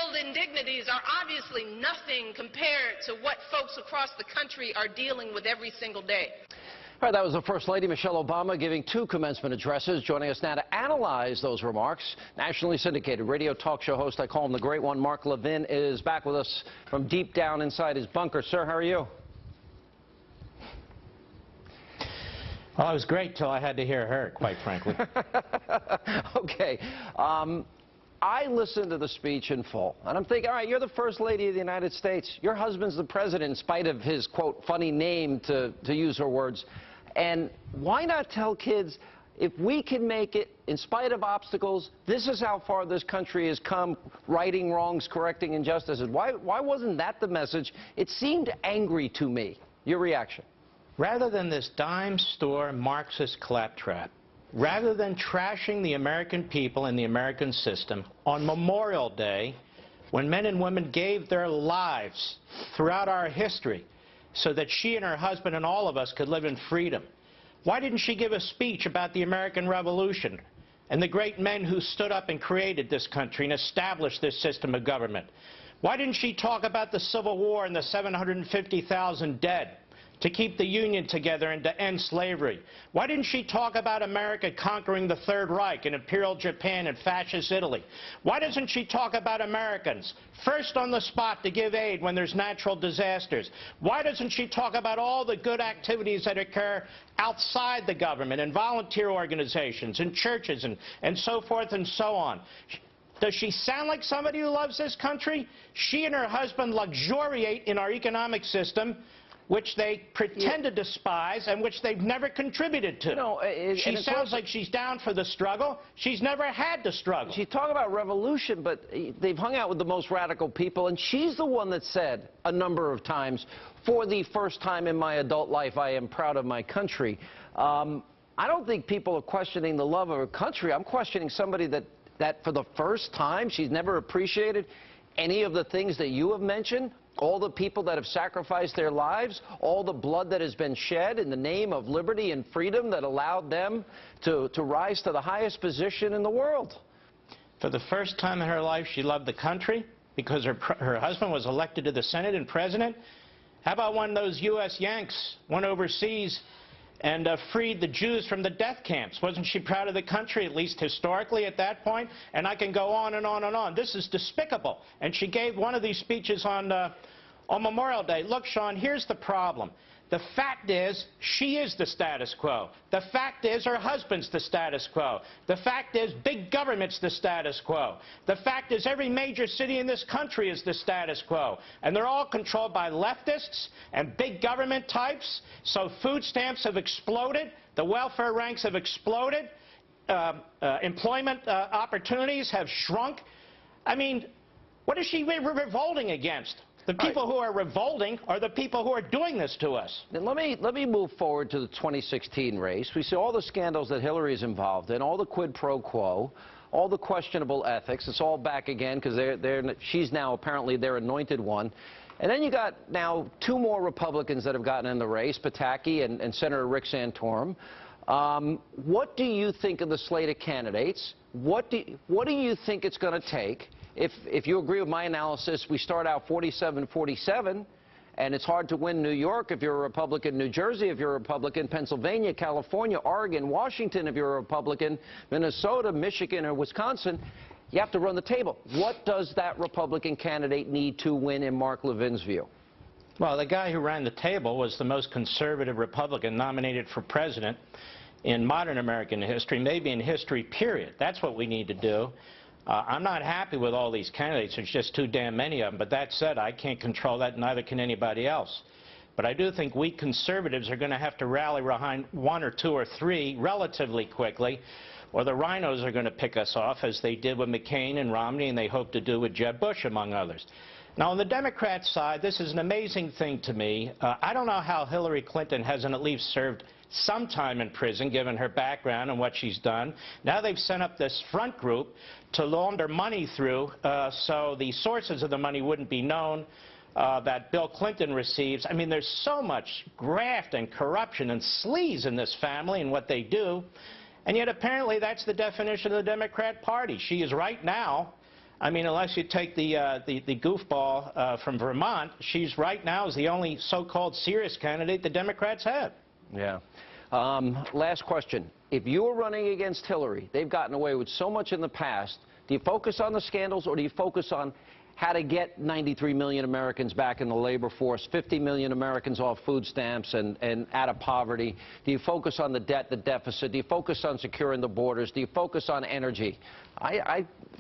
age-old indignities are obviously nothing compared to what folks across the country are dealing with every single day. All right, that was the First Lady, Michelle Obama, giving 2 commencement addresses. Joining us now to analyze those remarks, nationally syndicated radio talk show host, I call him the Great One, Mark Levin, is back with us from deep down inside his bunker. Sir, how are you? Well, it was great till I had to hear her, quite frankly. Okay. I listened to the speech in full, and I'm thinking, all right, you're the First Lady of the United States. Your husband's the president, in spite of his, quote, funny name, to use her words. And why not tell kids, if we can make it, in spite of obstacles, this is how far this country has come, righting wrongs, correcting injustices. Why wasn't that the message? It seemed angry to me. Your reaction? Rather than this dime store Marxist claptrap, rather than trashing the American people and the American system on Memorial Day, when men and women gave their lives throughout our history so that she and her husband and all of us could live in freedom, why didn't she give a speech about the American Revolution and the great men who stood up and created this country and established this system of government? Why didn't she talk about the Civil War and the 750,000 dead to keep the Union together and to end slavery? Why didn't she talk about America conquering the Third Reich and Imperial Japan and fascist Italy? Why doesn't she talk about Americans first on the spot to give aid when there's natural disasters? Why doesn't she talk about all the good activities that occur outside the government and volunteer organizations and churches and so forth and so on? Does she sound like somebody who loves this country? She and her husband luxuriate in our economic system, which they pretend to despise and which they've never contributed to. No, she sounds like she's down for the struggle. She's never had to struggle. She's talking about revolution, but they've hung out with the most radical people, and she's the one that said a number of times, for the first time in my adult life, I am proud of my country. I don't think people are questioning the love of her country. I'm questioning somebody that for the first time, she's never appreciated any of the things that you have mentioned, all the people that have sacrificed their lives, all the blood that has been shed in the name of liberty and freedom that allowed them to rise to the highest position in the world. For the first time in her life, she loved the country because her husband was elected to the Senate and president. How about when those U.S. Yanks went overseas and freed the Jews from the death camps? Wasn't she proud of the country, at least historically at that point? And I can go on and on and on. This is despicable. And she gave one of these speeches on Memorial Day. Look, Sean, here's the problem. The fact is, she is the status quo. The fact is, her husband's the status quo. The fact is, big government's the status quo. The fact is, every major city in this country is the status quo. And they're all controlled by leftists and big government types. So food stamps have exploded. The welfare ranks have exploded. Employment opportunities have shrunk. I mean, what is she revolting against? The people who are revolting are the people who are doing this to us. Then let me move forward to the 2016 race. We see all the scandals that Hillary is involved in, all the quid pro quo, all the questionable ethics. It's all back again because she's now apparently their anointed one. And then you got now 2 more Republicans that have gotten in the race, Pataki and Senator Rick Santorum. What do you think of the slate of candidates? What do you think it's going to take? If you agree with my analysis, we start out 47-47, and it's hard to win New York if you're a Republican, New Jersey if you're a Republican, Pennsylvania, California, Oregon, Washington if you're a Republican, Minnesota, Michigan, or Wisconsin. You have to run the table. What does that Republican candidate need to win in Mark Levin's view? Well, the guy who ran the table was the most conservative Republican nominated for president in modern American history, maybe in history, period. That's what we need to do. I'm not happy with all these candidates. There's just too damn many of them. But that said, I can't control that, neither can anybody else. But I do think we conservatives are going to have to rally behind 1 or 2 or 3 relatively quickly, or the rhinos are going to pick us off, as they did with McCain and Romney, and they hope to do with Jeb Bush, among others. Now, on the Democrat side, this is an amazing thing to me. I don't know how Hillary Clinton hasn't at least served some time in prison, given her background and what she's done. Now they've sent up this front group to launder money through, so the sources of the money wouldn't be known, that Bill Clinton receives. I mean, there's so much graft and corruption and sleaze in this family and what they do, and yet apparently that's the definition of the Democrat Party. She is right now I mean, unless you take the goofball from Vermont, she's right now is the only so-called serious candidate the Democrats have. Yeah. Last question. If you were running against Hillary, they've gotten away with so much in the past. Do you focus on the scandals, or do you focus on how to get 93 million Americans back in the labor force, 50 million Americans off food stamps and out of poverty? Do you focus on the debt, the deficit? Do you focus on securing the borders? Do you focus on energy?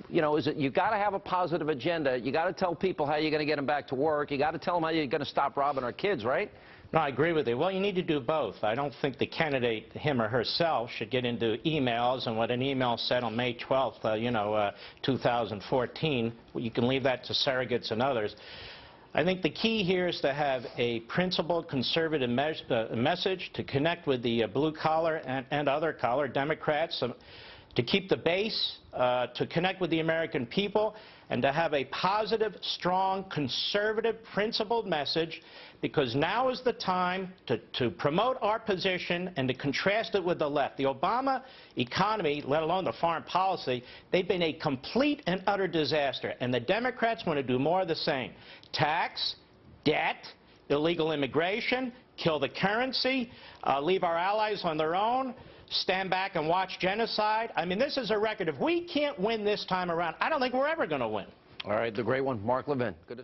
You know, you got to have a positive agenda. You got to tell people how you're going to get them back to work. You got to tell them how you're going to stop robbing our kids, right? No, I agree with you. Well, you need to do both. I don't think the candidate, him or herself, should get into emails and what an email said on May 12th, 2014. You can leave that to surrogates and others. I think the key here is to have a principled conservative message to connect with the blue-collar and other-collar Democrats, to keep the base, to connect with the American people, and to have a positive, strong, conservative, principled message, because now is the time to promote our position and to contrast it with the left. The Obama economy, let alone the foreign policy, they've been a complete and utter disaster, and the Democrats want to do more of the same. Tax, debt, illegal immigration, kill the currency, leave our allies on their own, stand back and watch genocide. I mean, this is a record. If we can't win this time around, I don't think we're ever going to win. All right, the great one, Mark Levin. Good to